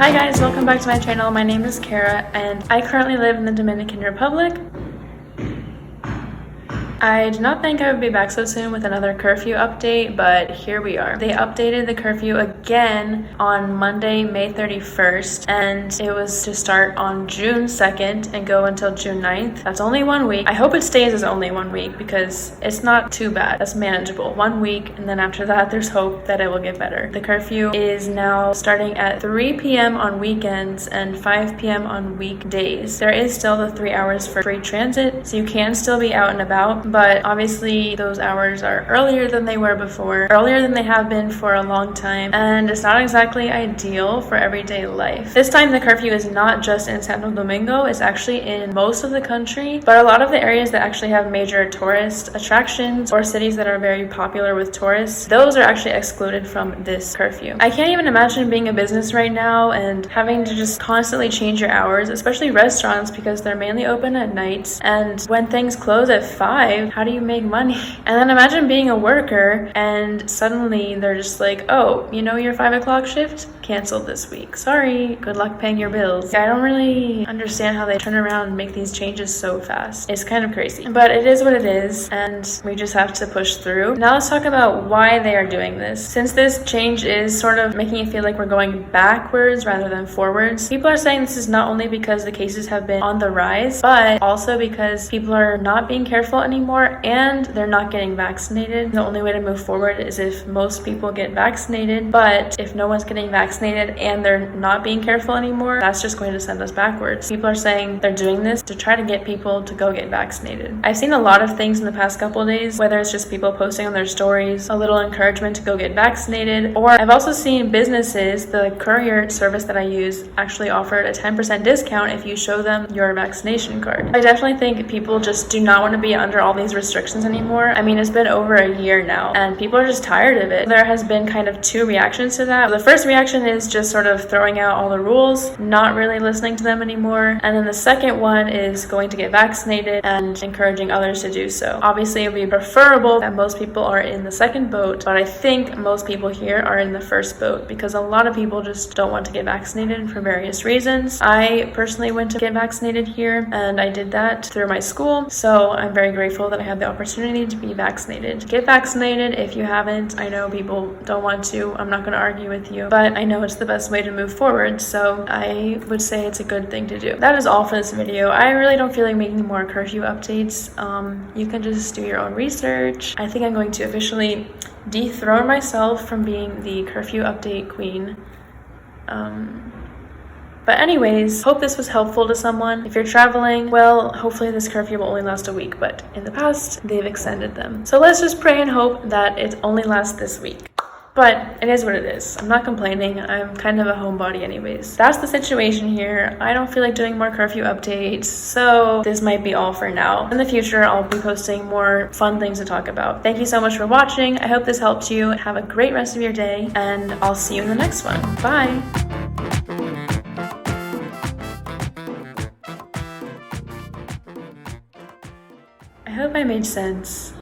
Hi guys, welcome back to my channel. My name is Kara and I currently live in the Dominican Republic. I did not think I would be back so soon with another curfew update, but here we are. They updated the curfew again on Monday, May 31st, and it was to start on June 2nd and go until June 9th. That's only 1 week. I hope it stays as only 1 week because it's not too bad. That's manageable. 1 week, and then after that, there's hope that it will get better. The curfew is now starting at 3 p.m. on weekends and 5 p.m. on weekdays. There is still the 3 hours for free transit, so you can still be out and about, but obviously those hours are earlier than they were before, earlier than they have been for a long time, and it's not exactly ideal for everyday life. This time the curfew is not just in Santo Domingo, it's actually in most of the country, but a lot of the areas that actually have major tourist attractions or cities that are very popular with tourists, those are actually excluded from this curfew. I can't even imagine being a business right now and having to just constantly change your hours, especially restaurants, because they're mainly open at nights, and when things close at 5, how do you make money? And then imagine being a worker and suddenly they're just like, oh, you know, your 5 o'clock shift canceled this week. Sorry, good luck paying your bills. I don't really understand how they turn around and make these changes so fast. It's kind of crazy, but it is what it is, and we just have to push through. Now let's talk about why they are doing this. Since this change is sort of making it feel like we're going backwards rather than forwards, people are saying this is not only because the cases have been on the rise, but also because people are not being careful anymore and they're not getting vaccinated. The only way to move forward is if most people get vaccinated, but if no one's getting vaccinated and they're not being careful anymore, that's just going to send us backwards. People are saying they're doing this to try to get people to go get vaccinated. I've seen a lot of things in the past couple of days, whether it's just people posting on their stories a little encouragement to go get vaccinated, or I've also seen businesses, the courier service that I use actually offered a 10% discount if you show them your vaccination card. I definitely think people just do not want to be under all these restrictions anymore. I mean, it's been over a year now and people are just tired of it. There has been kind of two reactions to that. The first reaction is just sort of throwing out all the rules, not really listening to them anymore. And then the second one is going to get vaccinated and encouraging others to do so. Obviously, it would be preferable that most people are in the second boat, but I think most people here are in the first boat because a lot of people just don't want to get vaccinated for various reasons. I personally went to get vaccinated here and I did that through my school, so I'm very grateful that I had the opportunity to be vaccinated. Get vaccinated if you haven't. I know people don't want to. I'm not going to argue with you, but I know it's the best way to move forward, so I would say it's a good thing to do. That is all for this video. I really don't feel like making more curfew updates. You can just do your own research. I think I'm going to officially dethrone myself from being the curfew update queen. But anyways, hope this was helpful to someone. If you're traveling, well, hopefully this curfew will only last a week, but in the past, they've extended them. So let's just pray and hope that it only lasts this week. But it is what it is. I'm not complaining. I'm kind of a homebody anyways. That's the situation here. I don't feel like doing more curfew updates, so this might be all for now. In the future, I'll be posting more fun things to talk about. Thank you so much for watching. I hope this helped you. Have a great rest of your day, and I'll see you in the next one. Bye! I hope I made sense.